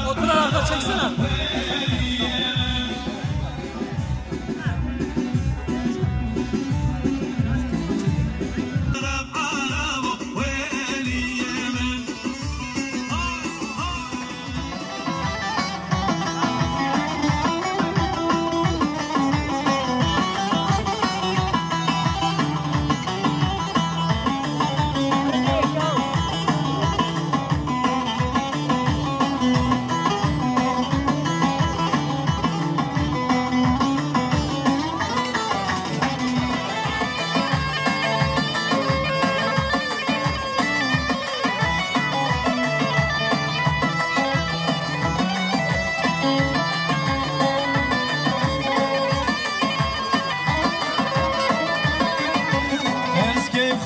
Otur arada çeksene.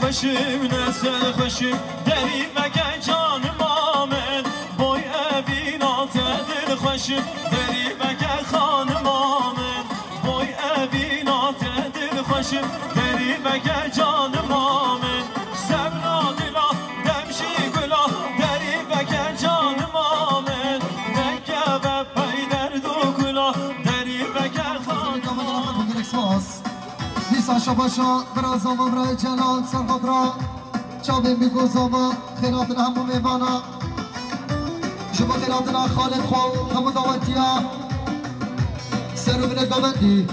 خوشم نسل خوشم دری مگه جانم آمد بای ابینات دل خوشم دری مگه خانم آمد بای ابینات دل خوشم دری مگه جانم آمد سبنا دلا دمشی گلا دری مگه جانم آمد مگه و پیدر دو گلا دری مگه خانم آمد دیسا شباشا برازاما برای جلال سرخطرا چابه میگوزاما خیراتنا همو میوانا شما خیراتنا خالد خواه همو داوتیا سرو بینه گامندی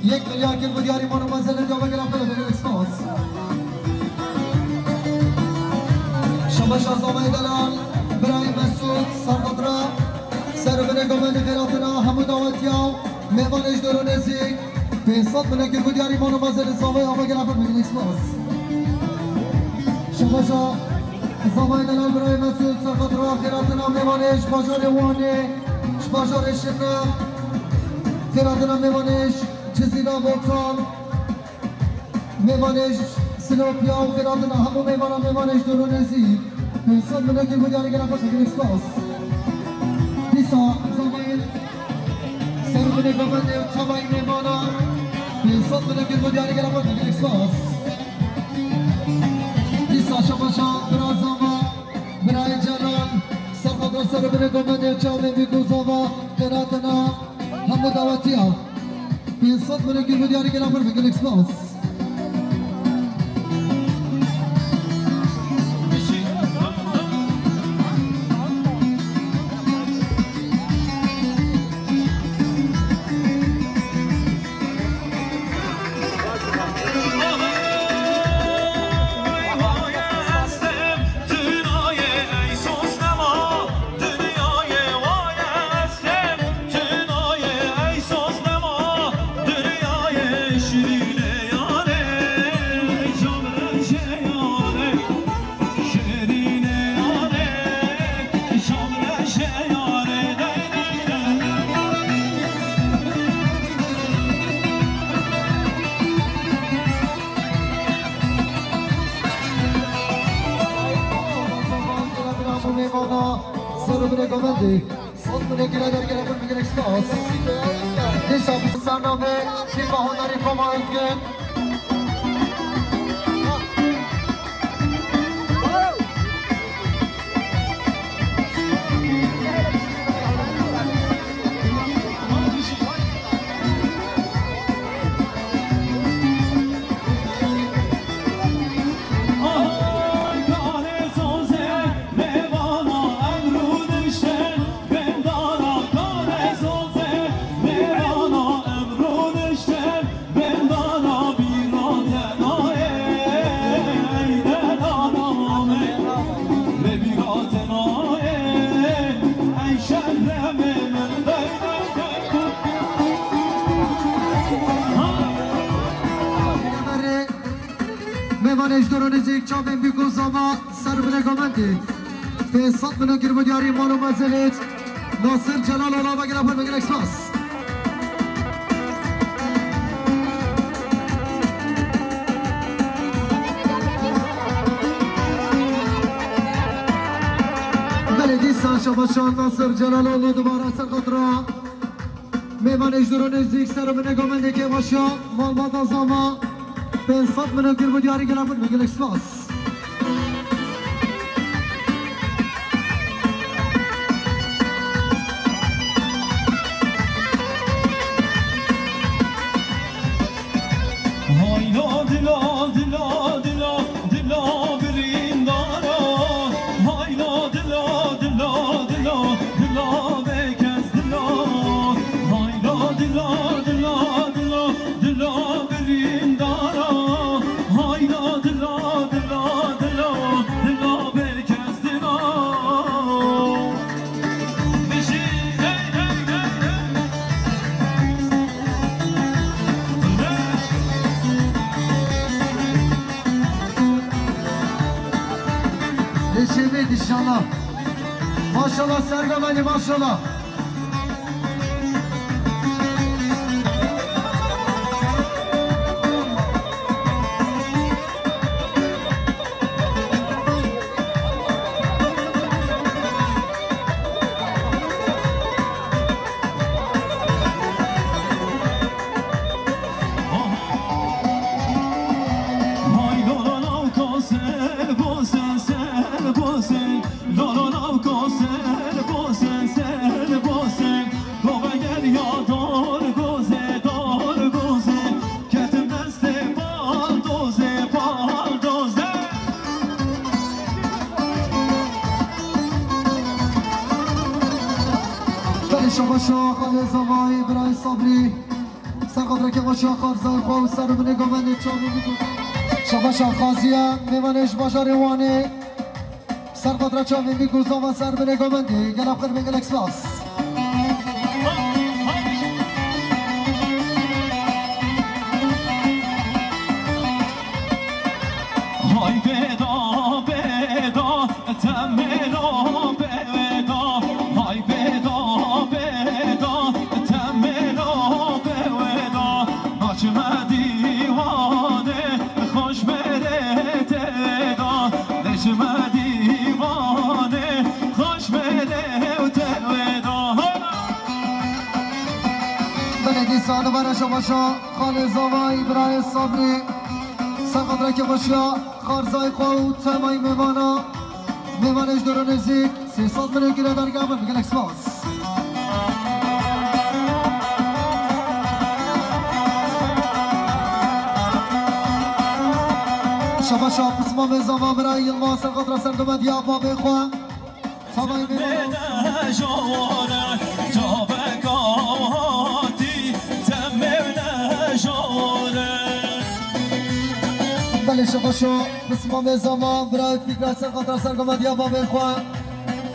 1 میلیارد گل بودیاری مانو مزل جا بگرم بگیر اکسپاس شباشا زامای دلال برای مسعود سرخطرا سرو بینه گامندی خیراتنا همو داوتیا میوانش درو نزیک 500 میلیون گل بودیاری مانو مزل زامای آبا گرم بگیر اکسپاس شباشا زامای دلال برای مسعود سرخطرا خیراتنا میوانش بازار وانه بازار شنه خیراتنا میوانش جزیره بوتان میوانش سلوپیا و خیراتنا همو میوانش درونزی 500 میلیون گل بودیاری گرم بگیر اکسپاس دیسا زامای سرو بینه گامنده و چابای میوانا 500 میلیون گل بودیاری گرم بگیر اکسپاس دیسا شباشا برازاما برای جلال سرخطرا سرو بینه گامنده و چابای میگوزاما خیراتنا همو دعوتی ها 500 میلیون گل بودیاری گرم بگیر اکسپاس سرو بینه گامنده 100 میلیون گل بودیاری بگیر اکسپاس دیسا برنامه تیم هنری کما ازگن میوانش درونزیک چابین بیگوزاما سرو بینه گامنده 500 میلیون گل بودیاری مانو مزلت ناصر جلال اولا بگیر بگیر اکسپاس بله دیسا شباشان ناصر جلال اولا دوباره سرخطرا میوانش درونزیک سرو بینه گامنده که باشا مال بادا زاما 500 میلیون گل بودیاری گرم بگیر اکسپاس انشالله ماشالله سرگمانی ماشالله شباشا خاله زمایی برای صبری سرقدره که باشا خارزای خواه و سر بنگاه من چامی میکنم شباشا خازیه میمانش باشا روانه سرقدره چامی میگوزم و سر بنگاه من دی گلاب خیر بگل اکسلاس های بدا بدا تمرا بدا های بدا بدا تمرا بدا ناچم دیوانه خوش بره تدا نشم دیوانه خوش بره تدا بلدی سال برای شباشا خاله زمایی برای صبری سرقدره که باشا خارزای خواه و تمایی میمانا میمانش درو نزدیک 300 میلیون گیره در گابن بگل اکسپاس شباشا قسمه زمان برای یلما سرقدره سرگمد یا بابی خواه تمایی میمانا جا بگاتی تمر نجاره بله شباشا قسمه زمان برای فکر سرقدره سرگمد یا بابی خواه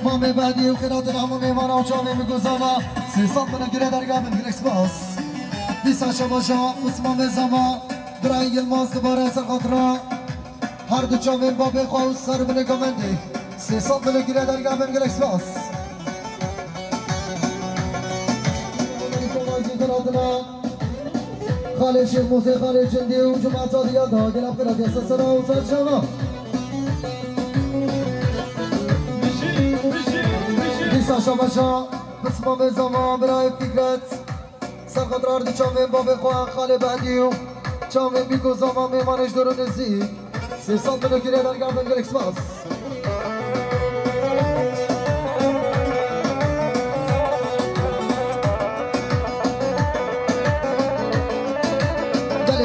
مامه بعدی و خیرات همون میمانا و چامی میگوزاما 300 میلیون گیره در گابن بگل اکسپاس دیسا شباشا قسمه زمان برای یلما دوباره سرقدره هر دو چامی بابی خواه و سر بنگاه مندی 300 میلیون گیره در گابن بگل اکسپاس خاله شیخ موسی خاله جندی و جماعت آدیادا گلاب خیرات یا سسرا و سر شما دیسا شباشا قسمه زمان برای فکرت سرقدر هر دو چامی بابی خواه خاله بعدی و چامی بیگو زمان میمانش درو نزدیک 300 میلیون گیره در گابن بگل اکسپاس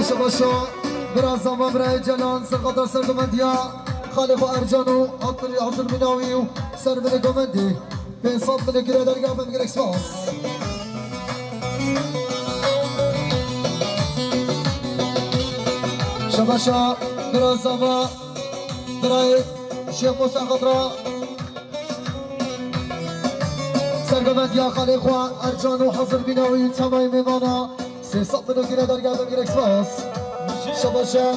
شباشا برای زمان برای جلان سرقدر سرگمندیا خالق و ارجان و عطر مناوی و سر بنگامندی 500 میلیون گیره در گابن بگل اکسپاس شباشا برای زمان برای شیخ موسی خضرا سرگمندیا خالق و ارجان و حضر مناوی تمای میمانا 300 میلیون گیره در گابن بگل اکسپاس شباشا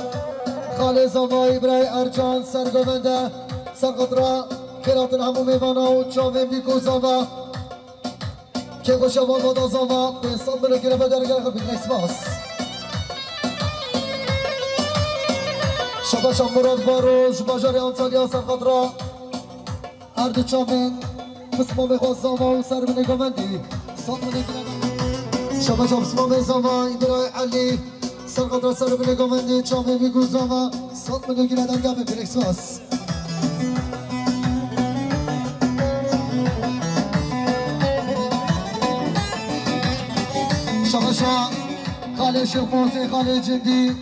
خاله زمایی برای ارجان سرگمنده سرقدره خیرات همون میوانا و چاویم بیگوزاما که گوشه والباد آزاما 500 میلیون گیره در گابن بگل اکسپاس شباشا مراد باروش باجار انتالیا سرقدره هر دو چاویم قسمه میخواستاما و سر بنگامندی 100 میلیون گیره شباشا قسمه زمایی برای علی سرقدره سر بنگامندی چاویم بیگوزاما 100 میلیون گیره در گابن بگل اکسپاس شباشا خاله شیخ موسی خاله جندی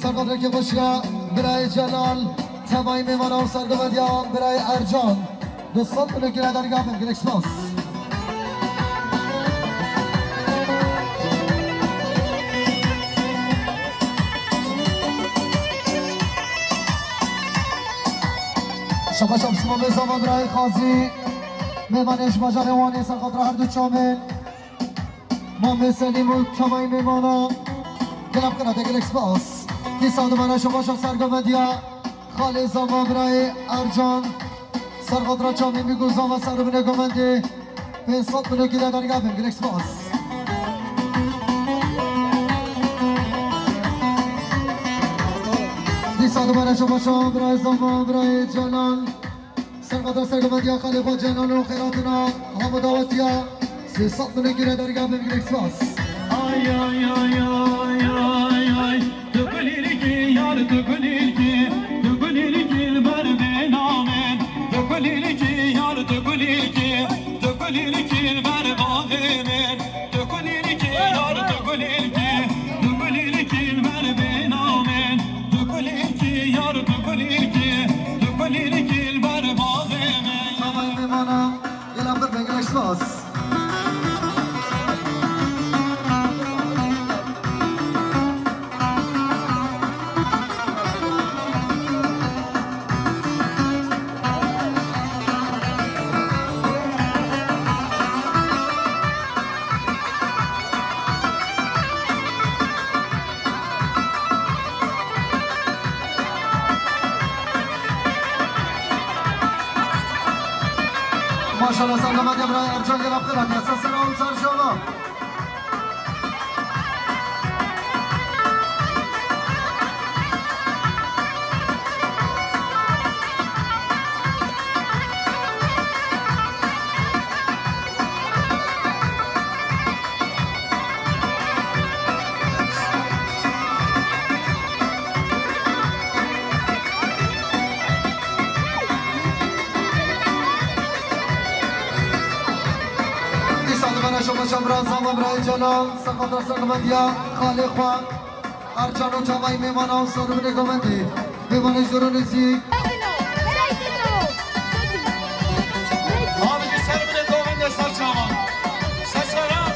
سرقدره که باشیا برای جلال تمایی میمانا و سرگمندیا برای ارجان 200 میلیون گیره در گابن بگل اکسپاس شباشا بسمه زمان برای خازی میمانش باجار روانی سرقدره هر دو چامل مامه سلیم و تمایی میمانا گلاب خیرات بگل اکسپاس دیسا دوباره شباشا سرگمندیا خاله زمان برای ارجان سرقدرا چامی میگوزم و سر بینه گمنده پنسات بینه گیره در گفیم گلکس باس دیسان برای شما شما برای زمان برای جلال سرقدرا سرگمندی ها خالی با جلال و خیراتنا همه دعوتی ها 300 بینه گیره در گفیم گلکس باس آی آی آی آی آی آی تو گلیرگی یار تو گلیرگی بر بنامن تو گلیرگی یار تو گلیرگی بر باغمن تو گلیرگی یار تو گلیرگی بر بنامن تو گلیرگی یار تو گلیرگی بر باغمن همه میمانم یه لفظ بگلکس باس ماشاءالله سلامت ابراهیم ارجان گرفت خیراتی اصلا سلام سر شما شما شمران زمان برای جلال سقدر سرگمندیا خالی خواه ارجان و چاوی میمانم سرون گمندی میمانش درون زی آبی سر بده گوینده سر چامان سسرم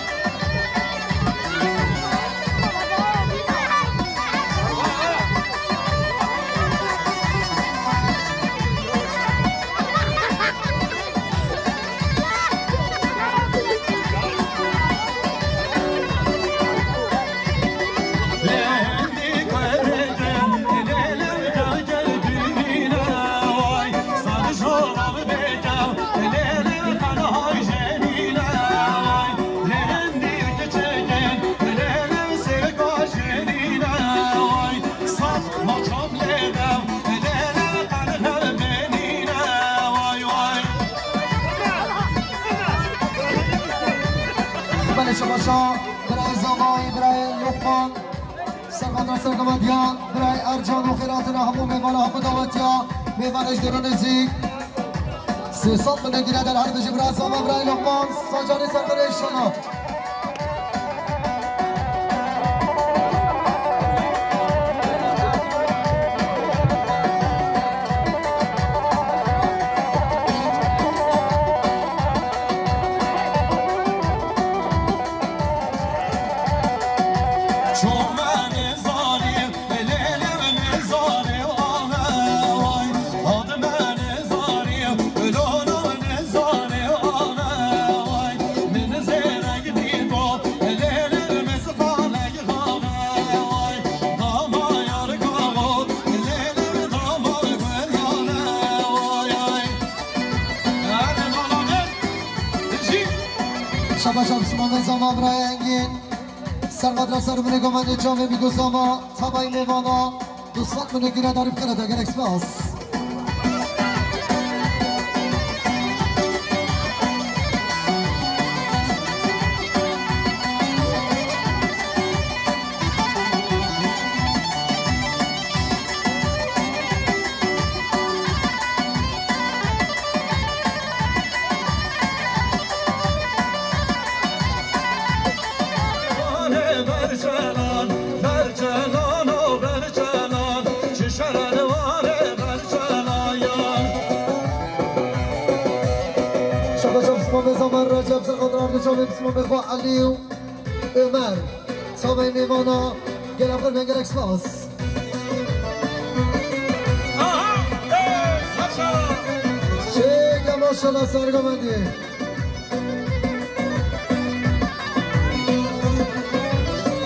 شما شما برای زمانی برای لقمان سرقدر سرگمندیا برای ارجان و خیراتنا همون میوان همون دعوتیا میوانش درون زی 300 من گیره در هر بجی برای زمان برای لقمان ساجانی سرقدر شما شما شما زمان برای انگین سرقدر سرمونه گمنده جامعه میگوزاما تبایی میوانا 200 من گیره داریم خیرات گلکس باس به زمان راجب سرقدر آردشام بسم بخوا علی و عمر سامه میوانا گرفت من گلکس باس چه ماشاءالله سرگمندی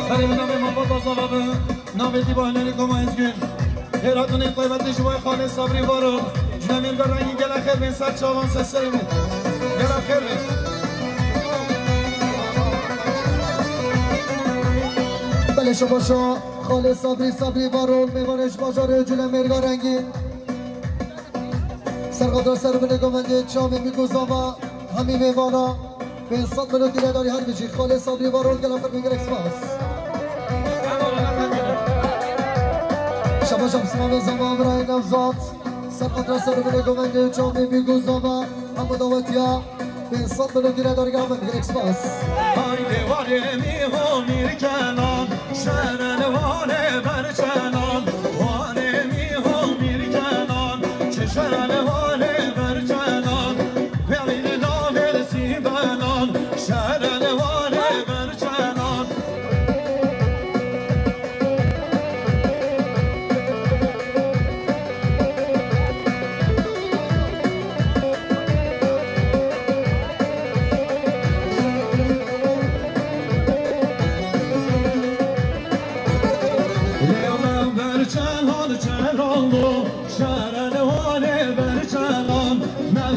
برای نام محمد بازالابه نام دیبا هنری کما ازگین خیراتون قیبت شبای خانه صبری بارو جنمین برنگی گل خیر بین سر چاوان سسرمی گل خیر بین بله شباشا خاله صبری بارون میوانش باجار جلو مرگا رنگین سرقدر سر بنه گمنده چامی میگوزاما همی میوانا به انصاد منو دیره داری هر بچی خاله صبری بارون گل خیر بین اکسپاس شباشا بسمام زمان برای نوزاد سرقدر سر بنه گمنده چامی میگوزاما همو داوتیا به انصاد منو دیره داری گل خیر بین اکسپاس های دیواره میهو میرکنان شهرن واره برچنان واره میهو میرکنان چه شهرن واره برچنان بیایید نامه سیبنان شهرن واره برچنان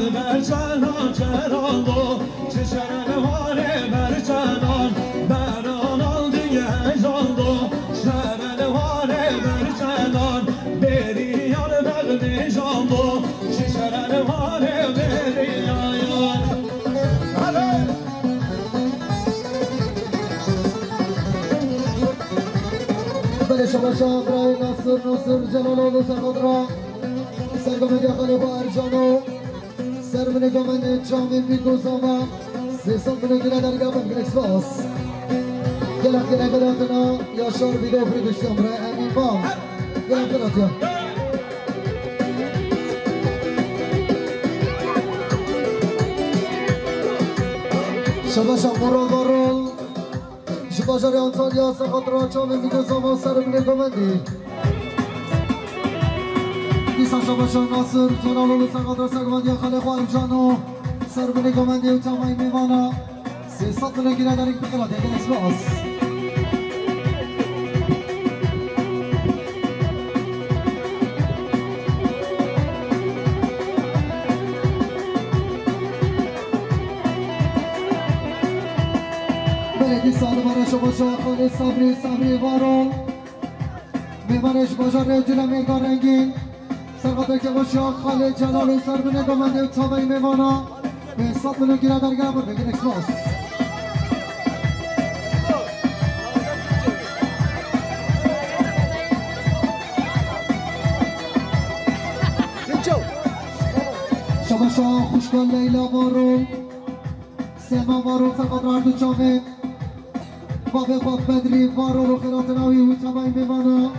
برچنان چرالو چه شرنواره برچنان بران آلدی هجالو شرنواره برچنان بری یار بغنی جالو چه شرنواره بری یار بله شباشا برای ناصر جلالو سرقدرا سرگمه خاله با ارجانو سر من گمنده چامی میگوزاما سیسان منو گره در گمن گرکسواس گلم گره گلاتنا یا شار بیدو پریدشتم برای امین بام گلم گلاتیا شباشا مرول شباشا ریانتالیا سخاطرا چامی میگوزاما سر من گمنده دیسان شباشا ناصر جلالو سرقدر سرگمندی خاله خواهیم جانو سر بنی گمندی و تمایی میوانا 300 ملی گیره در یک بخیلات یک اکسپاس بله دیسان برای شباشا خاله صبری وارون میوانش باجار جلو میگار رنگین سرقدر که باشا خاله جلالو سر بنه گمنده و تابعی میوانا به 100 ملی گیره در گربر بگیر اکسپاس شباشا خوشگل لیلا بارون سیما بارون سرقدر هردو چامه باب بدری بارون و خیرات ناوی و تابعی میوانا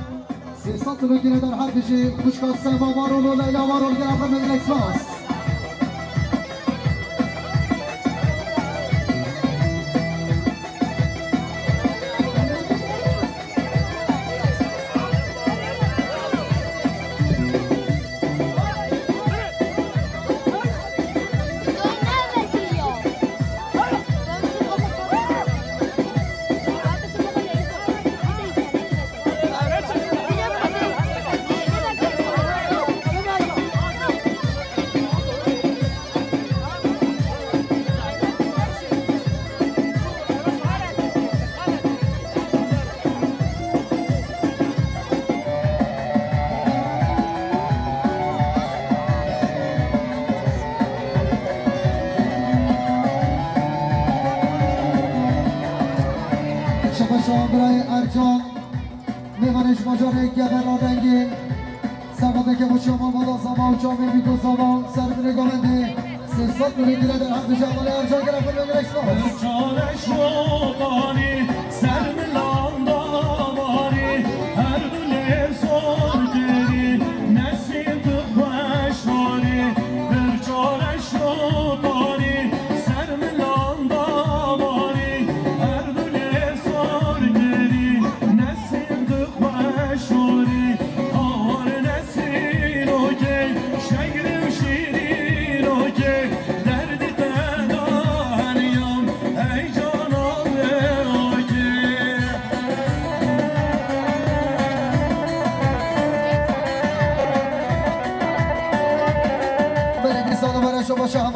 300 ملی گیره در هر بشی خوشگل سیما بارون و لیلا بارون گربر بگیر اکسپاس برای ارجان میوانش ماجار گبران رنگین سرقدر که باشی اما بالا زمان جامعه بیگو زمان سر بینه گمنده 300 ملی گیره در حق جمال ارجان گرفت بگیر اکسپاس چارش رو بانی سر ملان دامانی هر دو لرزون گری نسیم تو خوشوانی در چارش رو بانی سر ملان دامانی هر دو لرزون گری نسیم تو خوشوانی آوار نسیم و گی شگر و شیرین و گی دردی تدانیم ای جانم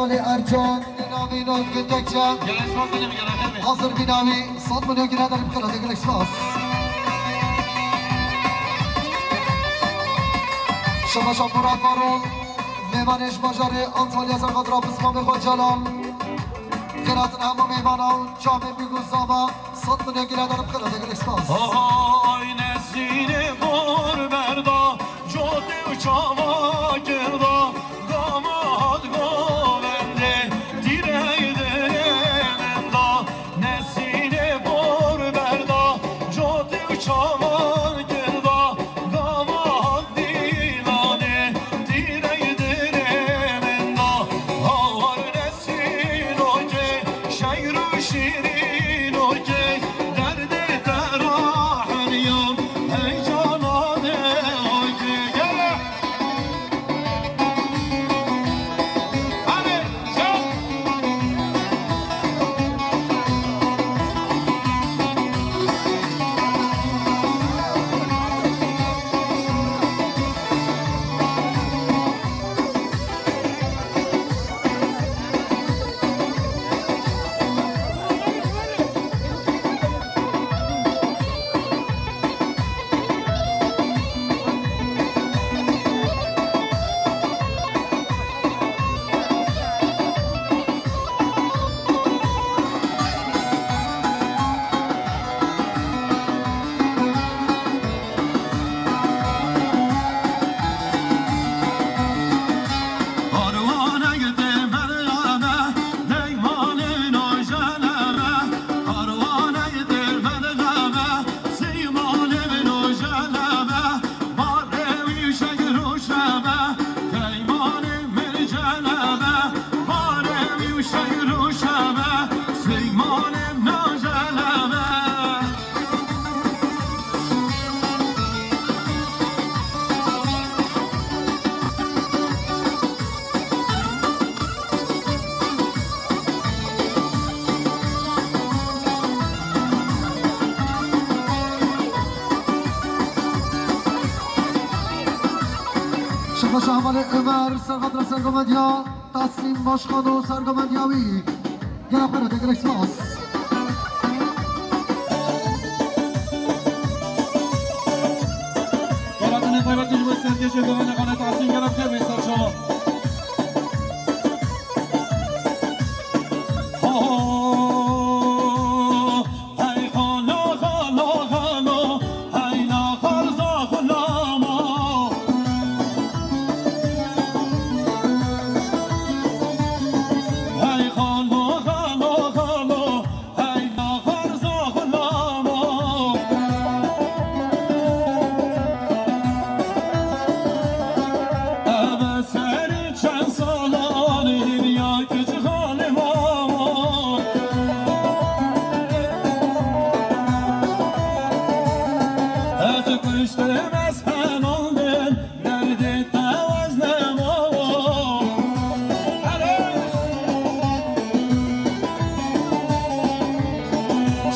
عمل ارجان نامی نوت گندکچم حاضر بینامی 100 میلیون گیره داریم خیلی دیگه اکسپاس شما مراد بارون میمانش ماجاره آنتالیا زرقاد را بسمام خود جلال خیرات همه میمانان جامعه بیگو زاما 100 میلیون گیره داریم خیلی دیگه اکسپاس آی نسینه بور بردا جوده و چاوا کردا گاماد گوونده دیره درمن دا نسینه بور بردا جوده و چاوا کردا گاماد دیوانه دیره درمن دا آوار نسین و که شیر و شیرین و که درد تراحنیان ای جانانه و که گله شما عمل عمر سرقدر سرگمندیا تسلیم باشخان و سرگمندیاوی گرم خیلی دیگه اکسپاس براتون طیبت دیجی بسید که شده و نقانه تحسین گرم که بیستر شما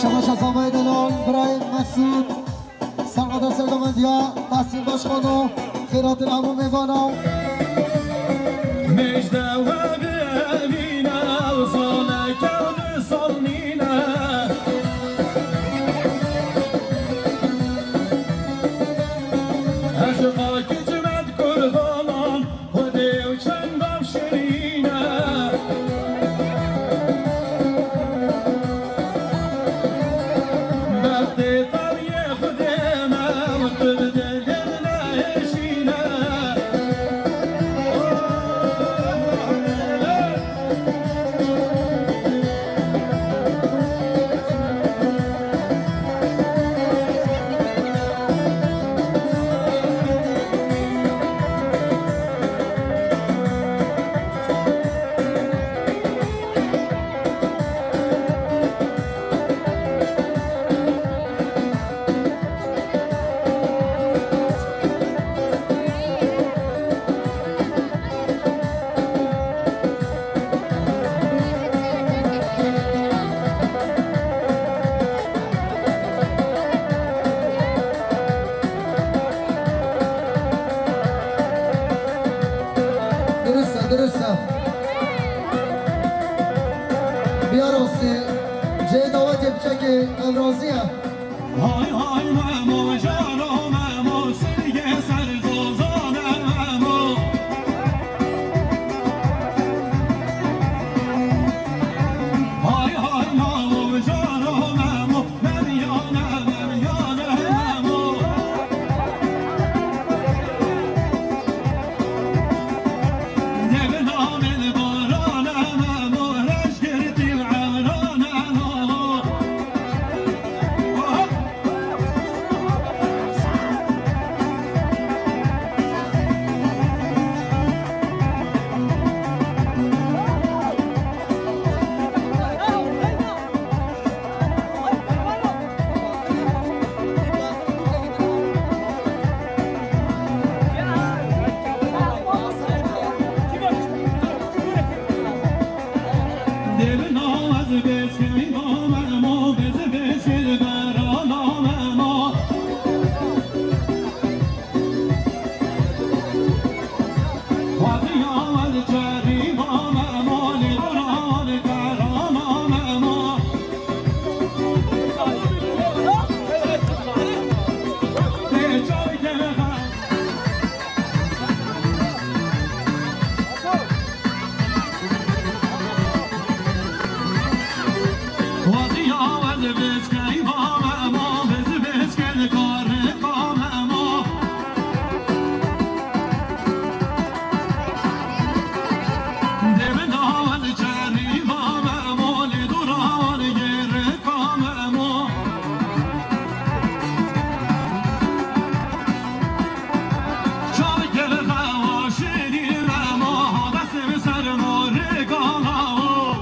شما شزامه دلال برای مسعود سرقدر سرگمندیا تسلیم باشخان و خیرات الامو میوانو مجده و بینه و ساله کرد سالمینه عشقا که جمد کرغانان خودی و چندم شرینه وقتی طبیع خودمه و قبده دل نهشینه بیا راستی جای دعوت بچه امرازیه های های مامو جانو مامو سرگ سرزوزانه مامو های های مامو جانو مامو مریانه مریانه مامو دل نامل بارانه مامو رش گردی عمرانه مامو دل ناز بسکمی مامو بز بسکل برانم مامو وقتی آمد جری مامو لیدران کرانم مامو به جای گرخم وقتی آمد بسکلی مامو بز بسکل کار مامو دل ناز جری مامو لیدران گرکام مامو چای گرخم و شیرین مامو دست به سر مارگام مامو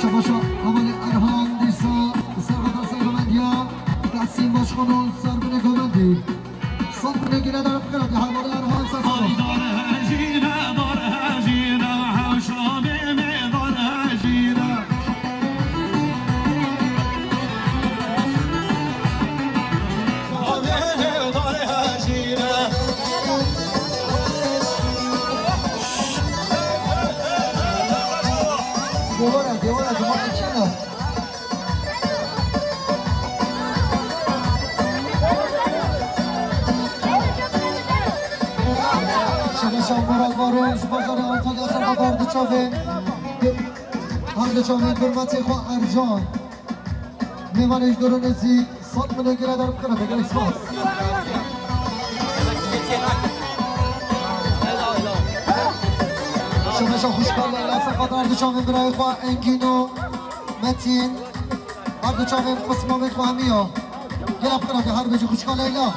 شباشا اول ارهان دیسا سرقدر سرگمندیا تحسین باش خانون سر بینه گمندی صد بینه گیره در بخیرات حوال ارهان سرسا دیوانه جمعه چنه شباشا مراد باروش بازار آنتالیا سرقدر دچاوین هر دچاوین برمتی خواه ارجان میوانش درونزی صد منو گیره در بکنه بگر اسماس شباشا خوشکال لیلا سرقدر هر دچاوین برای خواه انگینو متین هر دچاوین قسمه خواه میو گیره بکنه که هر بجی خوشکال لیلا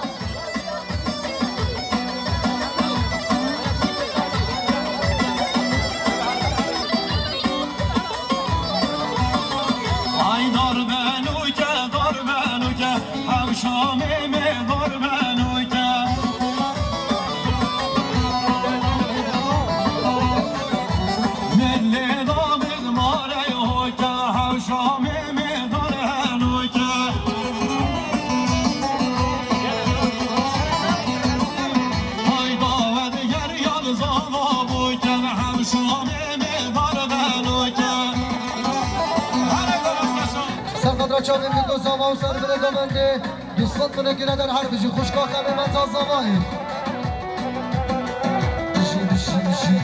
شامي مهور منوكا من اللي ضامن ماري هوكا شامي مهور منوكا هاي ضاود يريال زامابوكا شامي مهور منوكا سرقدر چاوی میگو زاما و سر بده گمنده دوستات منه گیره در هر بجی خوشگاه کمه من تا زامایی بشی بشی بشی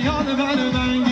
Yal ver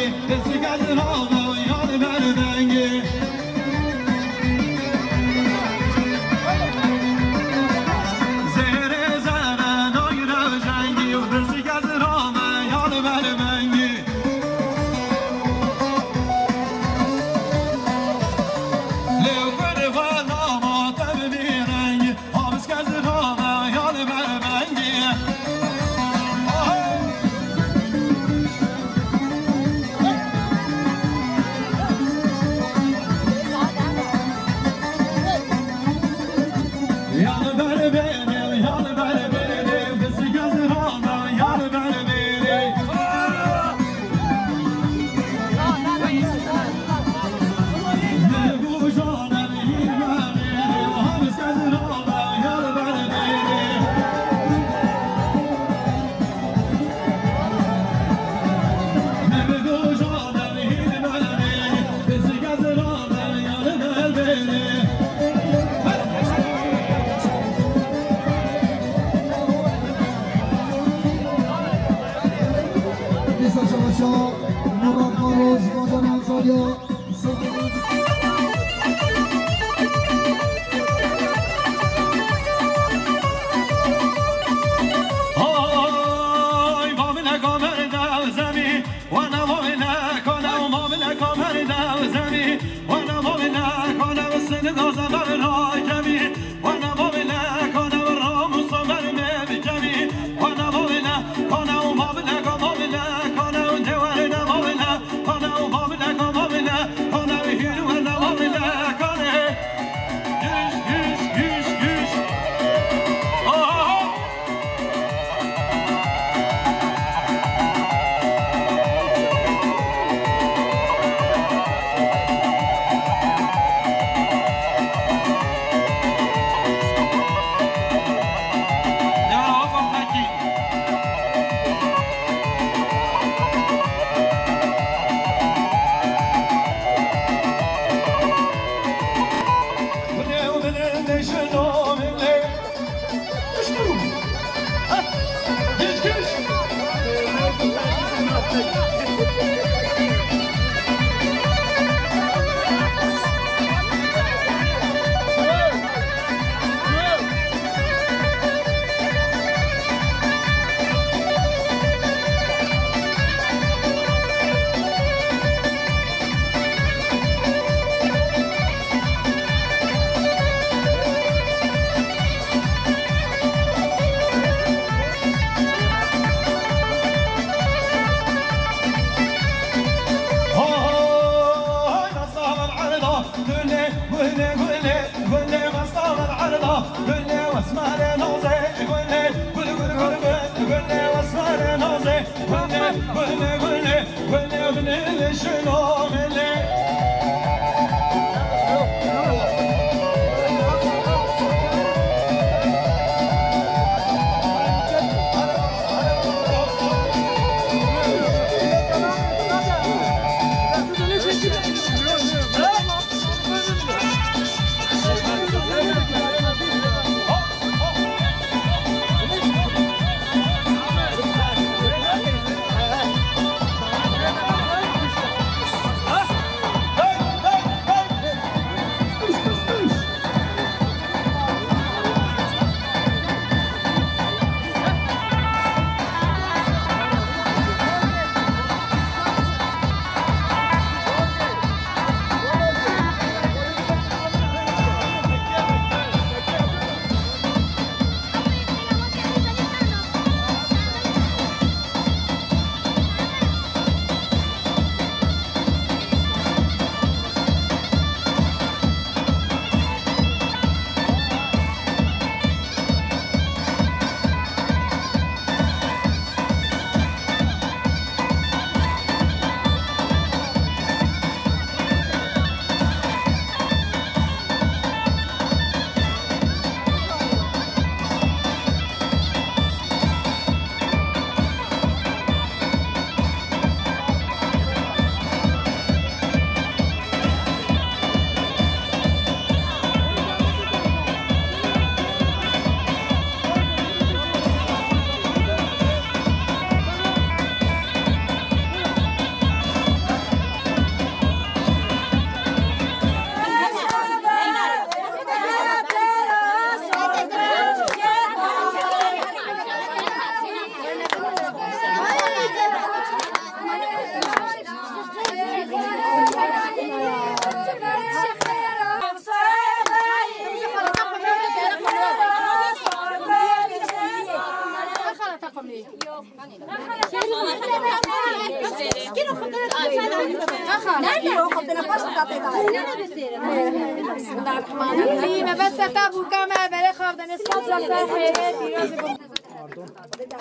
ما بس تابو كما برای خواردن ساز را سر خیره دیرازی بود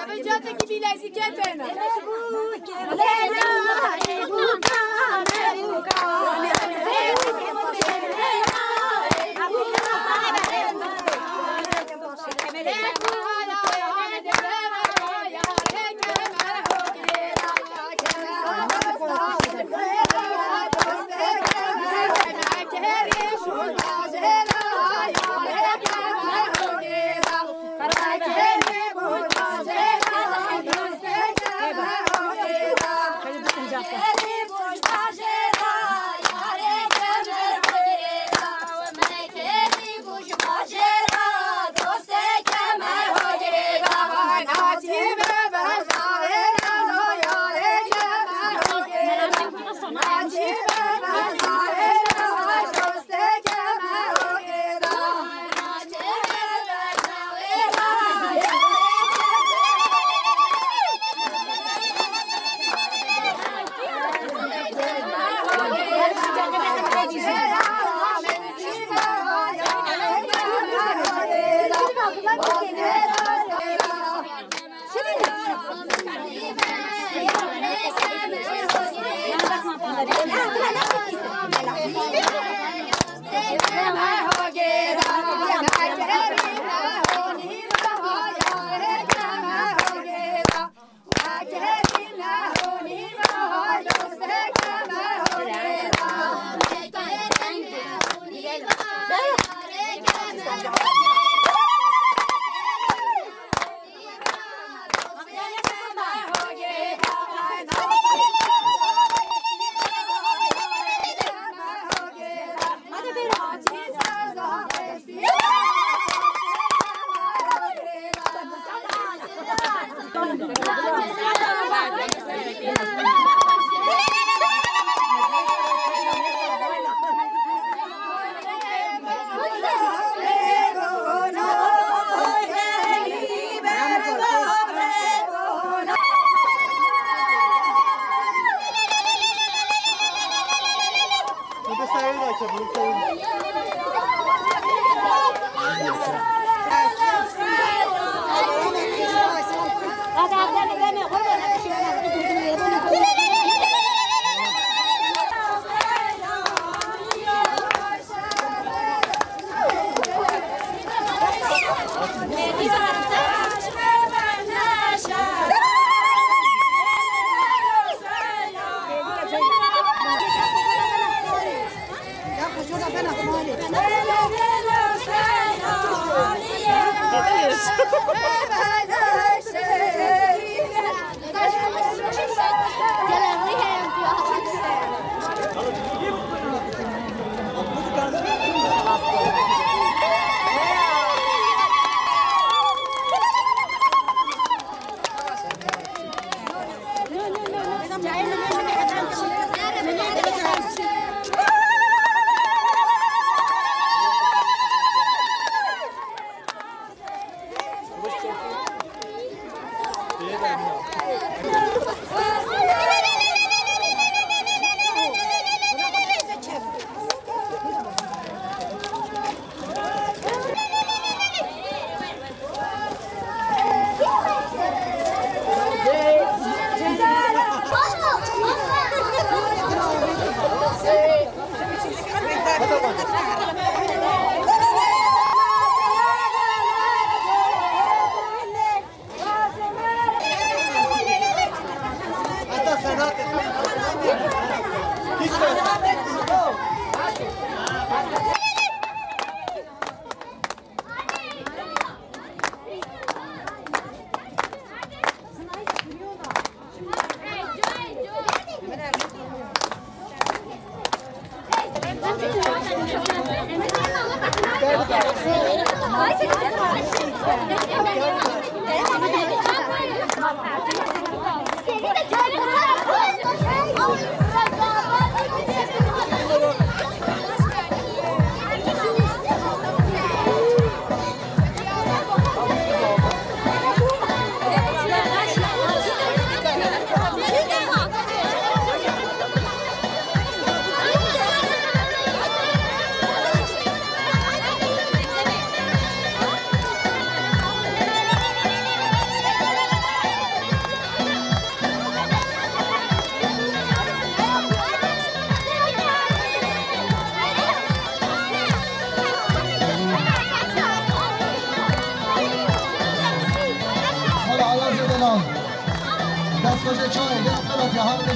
اوه جاته که بیلازی که برنا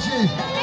باشه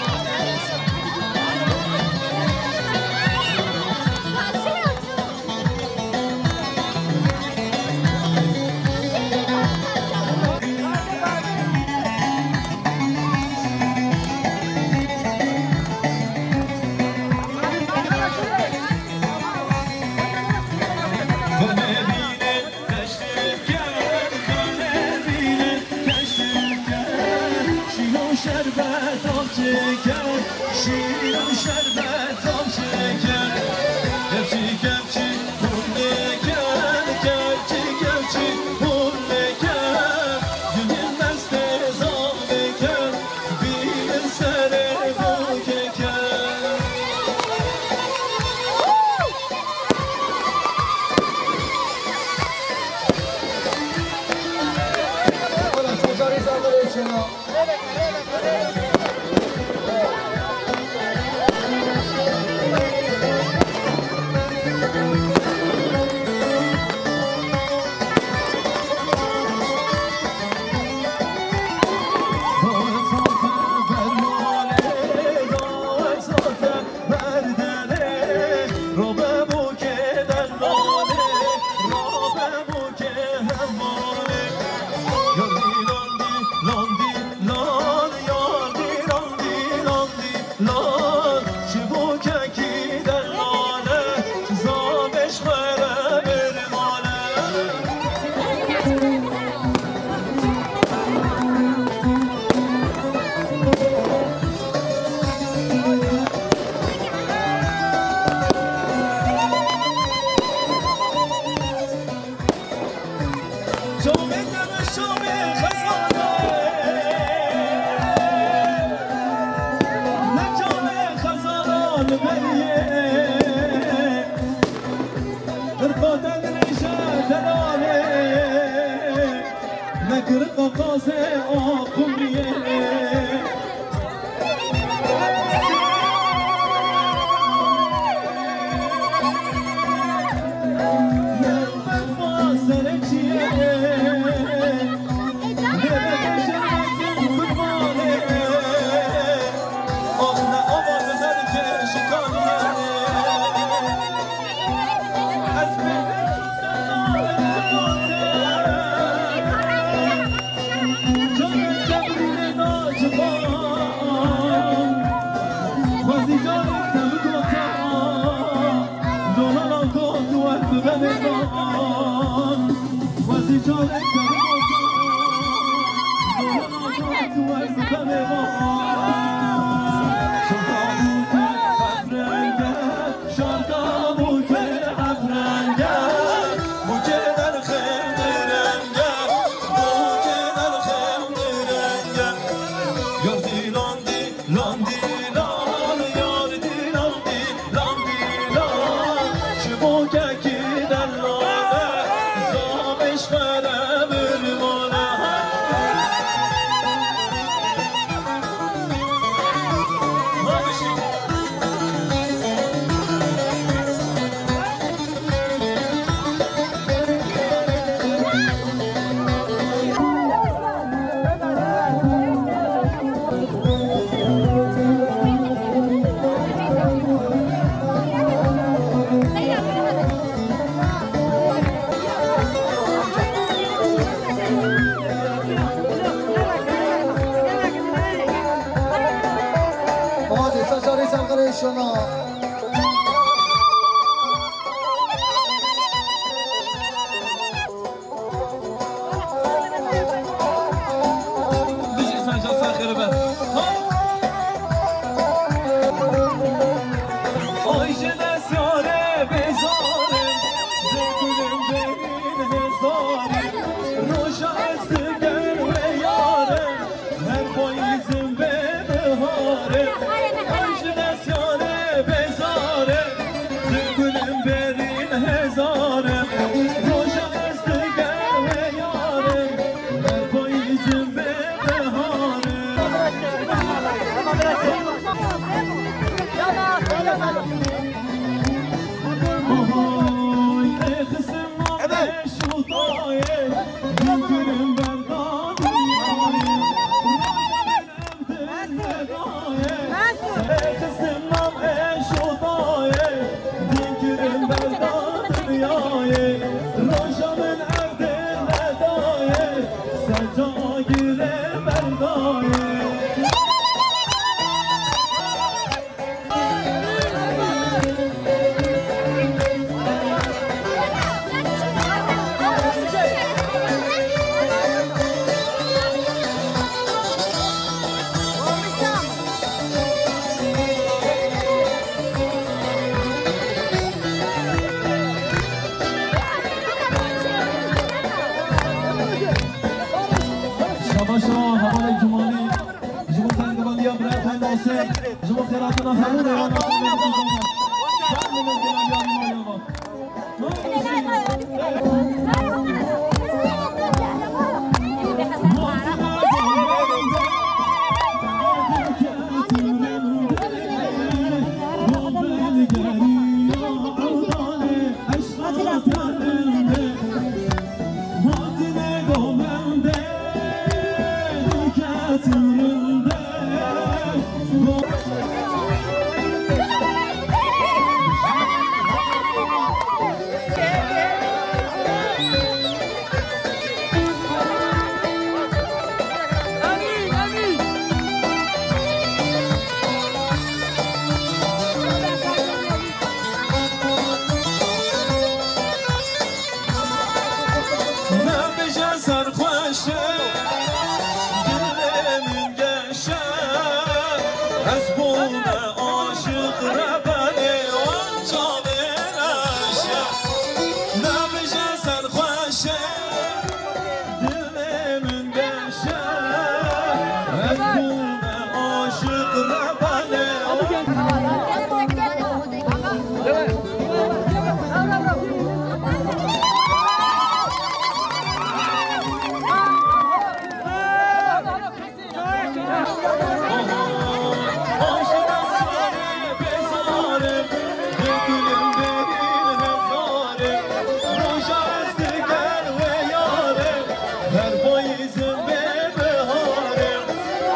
Her boyuzum be beharım,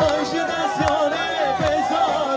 Ayşe de sare bezarım.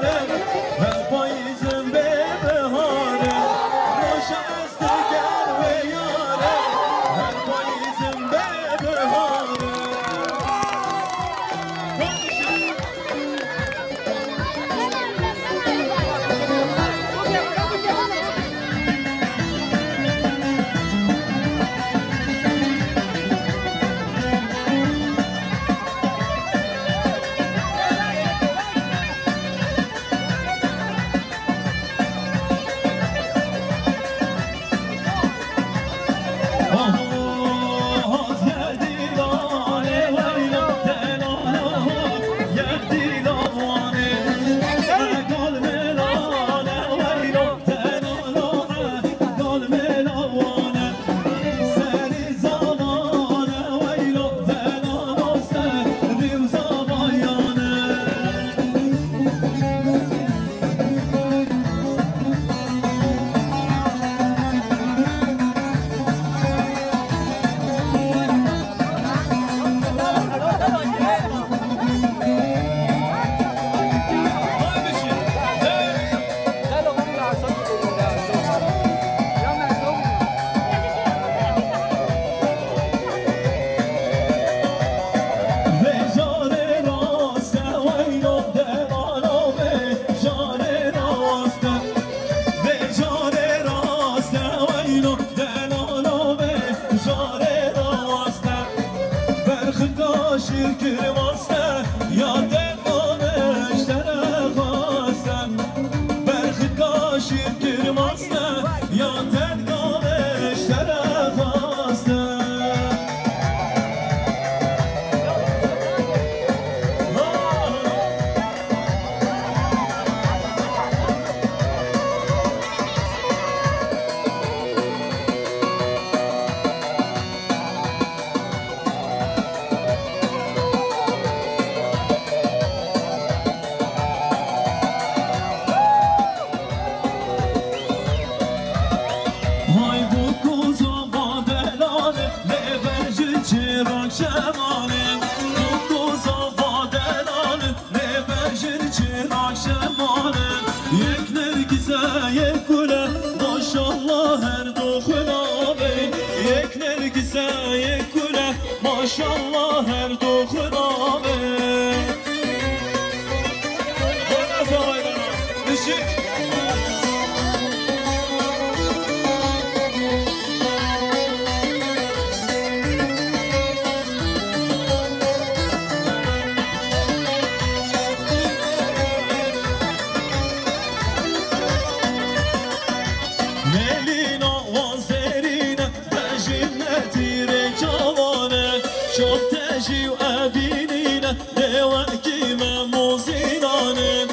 شمانه یک نرگزه یک گله ماشالله هر دو خنابه یک نرگزه یک گله ماشالله هر دو خنابه جنتي رجالنا شوفتشي أبينينا نواكي مموزينانا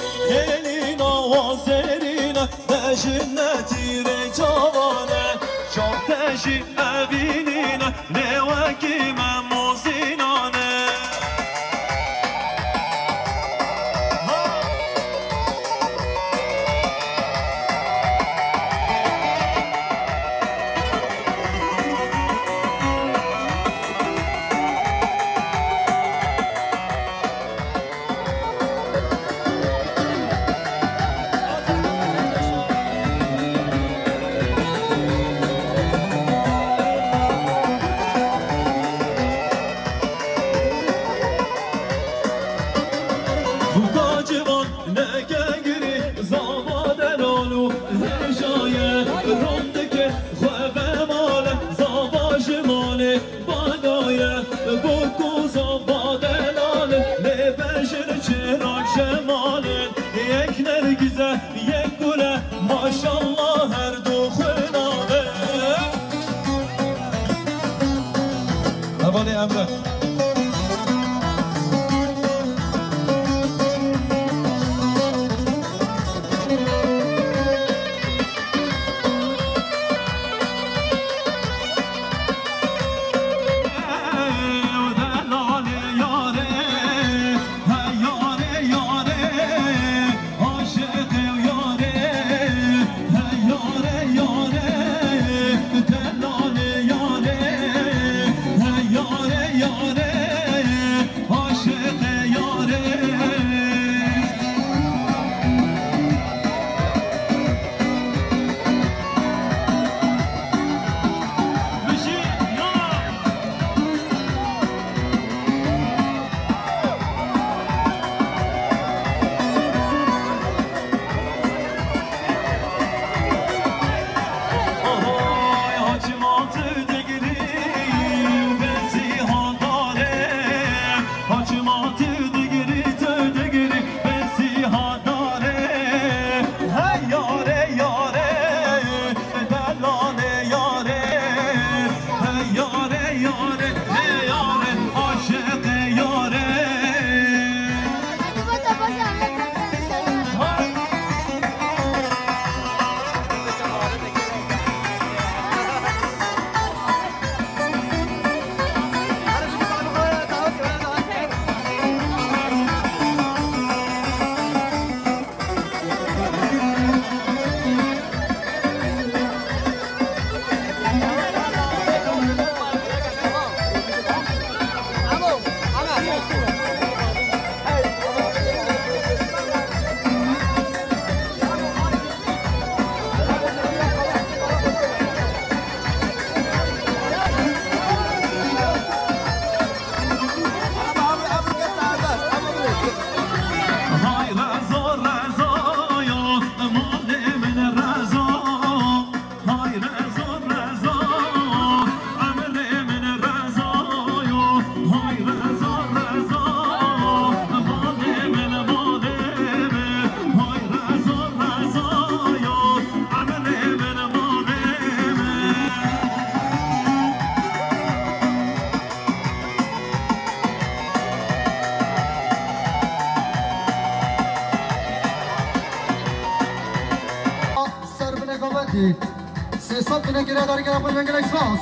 سيصد من الجراد رجال أبو المنجل إكسباس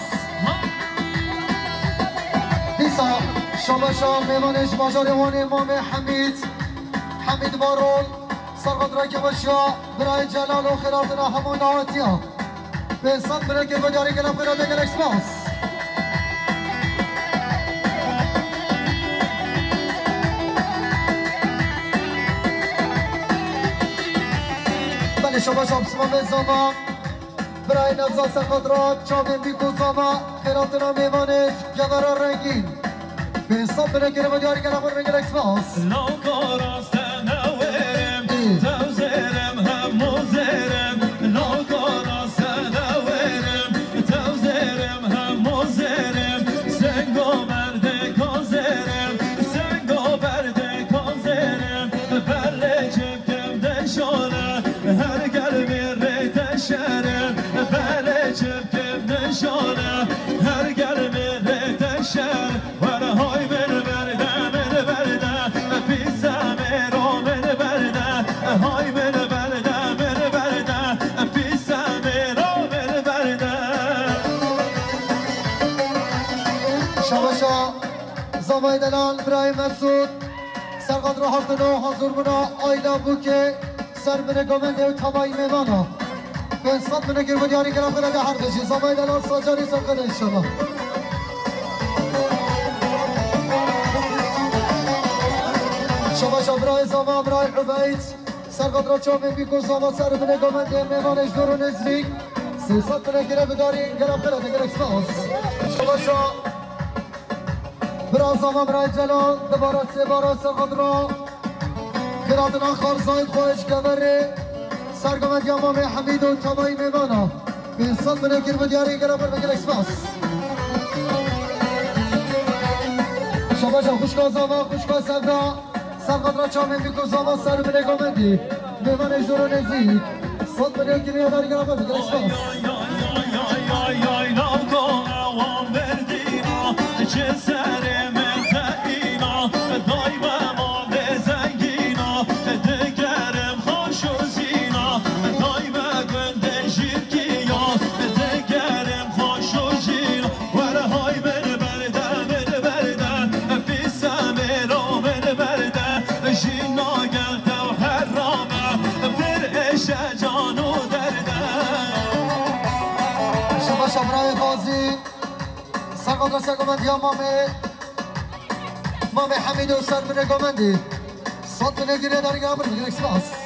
ديسا شباشا ميمانش ماجار يوان إمام حميد بارول سرغد راكب الشياء برای جلال و خیراتنا همون نواتیا بسد من الجراد رجال أبو المنجل إكسباس بله شما شما به زمان برای نفزا سخادرات چابین بیکو زمان خیراتنا میوانش گوارا رنگین به حساب بره گره و دیاری گره بر رنگل اکسپاس لاکار آستن نویرم توزیرم هم موزیرم لاکار آستن نویرم توزیرم هم موزیرم سنگا برده کازیرم سنگا برده کازیرم بله چپکم دشانه هر گلمی ریت شرم بله چپکم دشانه هر گلمی ریت شرم های من برده من برده پیسم رو من برده های من برده من برده پیسم رو من برده شباشا زمای دلال برای مسعود سرقدر حرطنو حضور بنا آیلا بوکه سر بنه گمنده و تمایی میمانا به انصاد بنه گرم و دیاری گرم بلده هر بشی زمای دلال ساجاری سرقده انشالله شباشا برای زما برای عبید سرقدر چوبه بیکو زما سر بنه گمنده میمانش دور و نزدیک 300 بنه گرم بداری گرم بلده گرم اکسپاس شباشا برای زما برای جلال دوباره سه بارا سرقدر خیراتنا خارزاید خواهش گوره سرگمت یامام حمید و تمایی میمانا به انسان بنه گرم و دیاری گرم بلده اکسپاس شباشا خوشگاه زما خوشگاه سردا سرقدر چامه بیکو زما سر بنه گمندی میمانش دور و نزدیک صد بنه گرم و دیاری گرم بلده اکسپاس چه سر متعینا دایما ما به زنگینا دگرم خوش و زینا دایما گنده شیرکیا دگرم خوش و زینا وره های من بردن پیسم رو من بردن جینا گلده و حرامه فرعش جانو دردن شما شبرای خازی سرقدر سرگمندی ها مامه حمید و سر بنه گمندی صد بنه گیره داری گرم بگیر اکسپاس